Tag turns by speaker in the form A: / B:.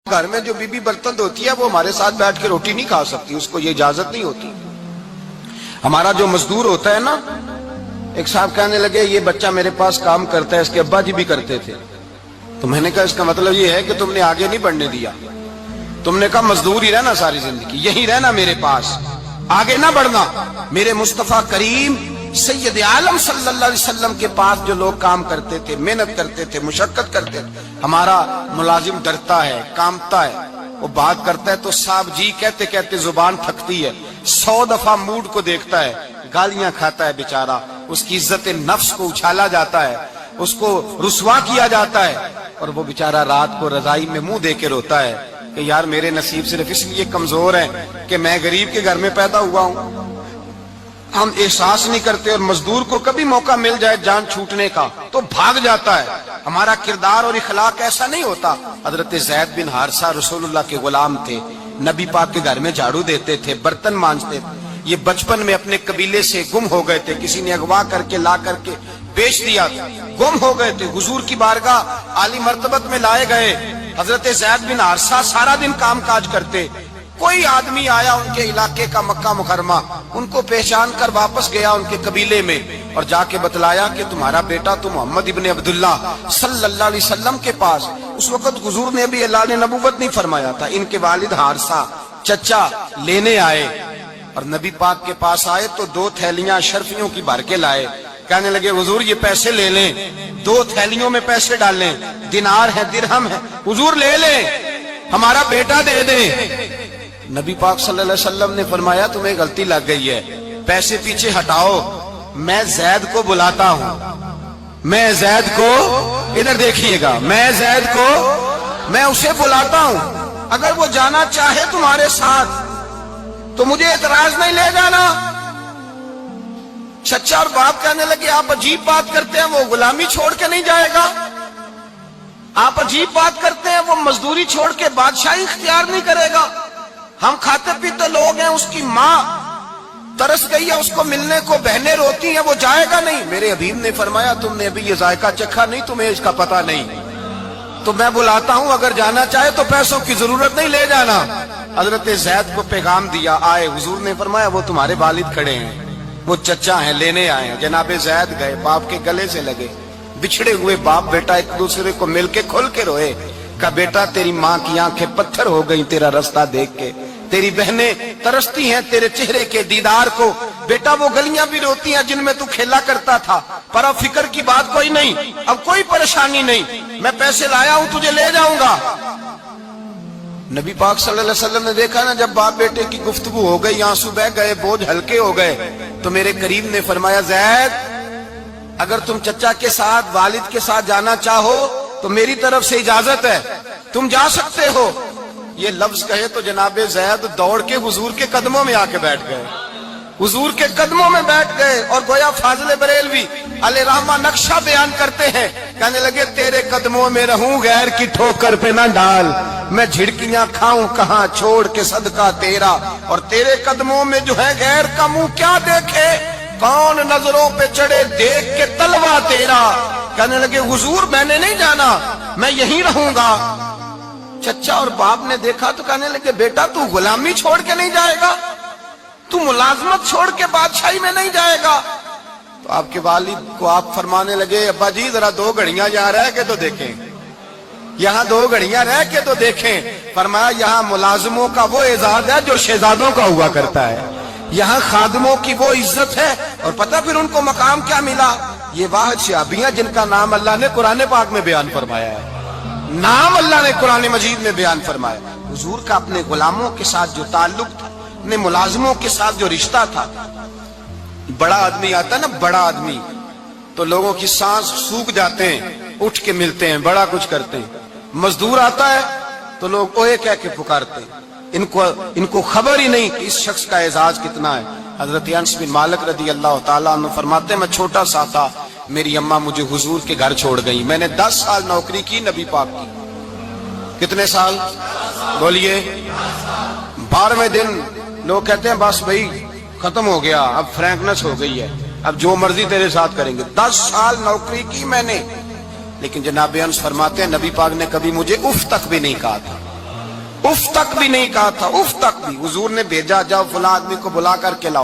A: گھر میں جو بیوی برتن دھوتی ہے وہ ہمارے ساتھ بیٹھ کے روٹی نہیں کھا سکتی، اس کو یہ اجازت نہیں ہوتی۔ ہمارا جو مزدور ہوتا ہے نا، ایک صاحب کہنے لگے یہ بچہ میرے پاس کام کرتا ہے، اس کے ابا جی بھی کرتے تھے، تو میں نے کہا اس کا مطلب یہ ہے کہ تم نے آگے نہیں بڑھنے دیا، تم نے کہا مزدور ہی رہنا ساری زندگی، یہی رہنا میرے پاس، آگے نہ بڑھنا۔ میرے مصطفیٰ کریم سید عالم صلی اللہ علیہ وسلم کے پاس جو لوگ کام کرتے تھے، محنت کرتے تھے، مشقت کرتے تھے، ہمارا ملازم ڈرتا ہے، کامتا ہے، وہ بات کرتا ہے تو صاحب جی کہتے کہتے زبان تھکتی ہے، 100 دفعہ موڈ کو دیکھتا ہے، گالیاں کھاتا ہے بیچارہ، اس کی عزت نفس کو اچھالا جاتا ہے، اس کو رسوا کیا جاتا ہے، اور وہ بیچارہ رات کو رضائی میں منہ دے کے روتا ہے کہ یار میرے نصیب صرف اس لیے کمزور ہیں کہ میں غریب کے گھر میں پیدا ہوا ہوں۔ ہم احساس نہیں کرتے، اور مزدور کو کبھی موقع مل جائے جان چھوٹنے کا تو بھاگ جاتا ہے۔ ہمارا کردار اور اخلاق ایسا نہیں ہوتا۔ حضرت زید بن حارثہ رسول اللہ کے غلام تھے، نبی پاک کے گھر میں جھاڑو دیتے تھے، برتن مانجتے تھے۔ یہ بچپن میں اپنے قبیلے سے گم ہو گئے تھے، کسی نے اغوا کر کے لا کر کے بیچ دیا، گم ہو گئے تھے، حضور کی بارگاہ عالی مرتبت میں لائے گئے۔ حضرت زید بن حارثہ سارا دن کام کاج کرتے، کوئی آدمی آیا ان کے علاقے کا مکہ مکرمہ، ان کو پہچان کر واپس گیا ان کے قبیلے میں، اور جا کے بتلایا کہ تمہارا بیٹا تو محمد ابن عبداللہ صلی اللہ علیہ وسلم کے پاس، اس وقت حضور نے بھی اللہ نے نبوت نہیں فرمایا تھا، ان کے والد حارثہ چچا لینے آئے، اور نبی پاک کے پاس آئے تو 2 تھیلیاں اشرفیوں کی بھر کے لائے، کہنے لگے حضور یہ پیسے لے لیں، 2 تھیلیوں میں پیسے ڈالیں، دینار ہے درہم ہے، حضور لے لیں، ہمارا بیٹا دے دیں۔ نبی پاک صلی اللہ علیہ وسلم نے فرمایا تمہیں غلطی لگ گئی ہے، پیسے پیچھے ہٹاؤ، میں زید کو بلاتا ہوں، میں زید کو، ادھر دیکھیے گا، میں زید کو، میں اسے بلاتا ہوں، اگر وہ جانا چاہے تمہارے ساتھ تو مجھے اعتراض نہیں لے جانا۔ چچا اور باپ کہنے لگے آپ عجیب بات کرتے ہیں، وہ غلامی چھوڑ کے نہیں جائے گا، آپ عجیب بات کرتے ہیں، وہ مزدوری چھوڑ کے بادشاہی اختیار نہیں کرے گا، ہم کھاتے پیتے لوگ ہیں، اس کی ماں ترس گئی ہے اس کو ملنے کو، بہنیں روتی ہیں، وہ جائے گا نہیں۔ میرے حبیب نے فرمایا تم نے ابھی یہ ذائقہ چکھا نہیں، تمہیں اس کا پتہ نہیں، تو میں بلاتا ہوں، اگر جانا چاہے تو پیسوں کی ضرورت نہیں، لے جانا۔ حضرت زید کو پیغام دیا، آئے، حضور نے فرمایا وہ تمہارے والد کھڑے ہیں، وہ چچا ہیں، لینے آئے ہیں۔ جناب زید گئے، باپ کے گلے سے لگے، بچھڑے ہوئے باپ بیٹا ایک دوسرے کو مل کے کھل کے روئے، کہا بیٹا تیری ماں کی آنکھیں پتھر ہو گئی تیرا رستہ دیکھ کے، تیری بہنیں ترستی ہیں تیرے چہرے کے دیدار کو، بیٹا وہ گلیاں بھی روتی ہیں جن میں تو کھیلا کرتا تھا، پر اب فکر کی بات کوئی نہیں، اب کوئی پریشانی نہیں، میں پیسے لایا ہوں تجھے لے جاؤں گا۔ نبی پاک صلی اللہ علیہ وسلم نے دیکھا نا جب باپ بیٹے کی گفتگو ہو گئی، آنسو بہ گئے، بوجھ ہلکے ہو گئے، تو میرے کریم نے فرمایا زید اگر تم چچا کے ساتھ والد کے ساتھ جانا چاہو تو میری طرف سے اجازت ہے، تم جا سکتے ہو۔ یہ لفظ کہے تو جناب زید دوڑ کے حضور کے قدموں میں آ کے بیٹھ گئے، حضور کے قدموں میں بیٹھ گئے، اور گویا فاضل بریلوی علیہ رحمہ نقشہ بیان کرتے ہیں، کہنے لگے تیرے قدموں میں رہوں غیر کی ٹھوکر پہ نہ ڈال، میں جھڑکیاں کھاؤں کہاں چھوڑ کے صدقہ تیرا، اور تیرے قدموں میں جو ہے غیر کا منہ کیا دیکھے، کون نظروں پہ چڑھے دیکھ کے تلوا تیرا۔ کہنے لگے حضور میں نے نہیں جانا، میں یہیں رہوں گا۔ چچا اور باپ نے دیکھا تو کہنے لگے بیٹا تو غلامی چھوڑ کے نہیں جائے گا، تو ملازمت چھوڑ کے بادشاہی میں نہیں جائے گا۔ تو آپ کے والد کو آپ فرمانے لگے ابا جی ذرا 2 گھڑیاں یہاں رہ کے تو دیکھیں، یہاں 2 گھڑیاں رہ کے تو دیکھیں۔ فرمایا یہاں ملازموں کا وہ اعزاز ہے جو شہزادوں کا ہوا کرتا ہے، یہاں خادموں کی وہ عزت ہے، اور پتہ پھر ان کو مقام کیا ملا، یہ واحد شعبیاں جن کا نام اللہ نے قرآن پاک میں بیان فرمایا ہے، نام اللہ نے قرآن مجید میں بیان فرمایا۔ حضور کا اپنے غلاموں کے ساتھ جو تعلق تھا، اپنے ملازموں کے ساتھ جو رشتہ تھا، بڑا آدمی آتا ہے نا، بڑا آدمی تو لوگوں کی سانس سوکھ جاتے ہیں، اٹھ کے ملتے ہیں، بڑا کچھ کرتے ہیں۔ مزدور آتا ہے تو لوگ اوے کہہ کے پکارتے ہیں، ان کو خبر ہی نہیں کہ اس شخص کا اعزاز کتنا ہے۔ حضرت انس بن مالک رضی اللہ تعالیٰ عنہ فرماتے ہیں میں چھوٹا سا تھا، میری اماں مجھے حضور کے گھر چھوڑ گئی، میں نے 10 سال نوکری کی نبی پاک کی۔ کتنے سال بولیے؟ 12ویں دن لوگ کہتے ہیں بس بھائی ختم ہو گیا، اب فرینکنس ہو گئی ہے، اب جو مرضی تیرے ساتھ کریں گے۔ 10 سال نوکری کی میں نے، لیکن جناب انس فرماتے ہیں نبی پاک نے کبھی مجھے اف تک بھی نہیں کہا تھا، اف تک بھی نہیں کہا تھا، اف تک بھی حضور نے بھیجا جاؤ فلاں آدمی کو بلا کر کے لاؤ۔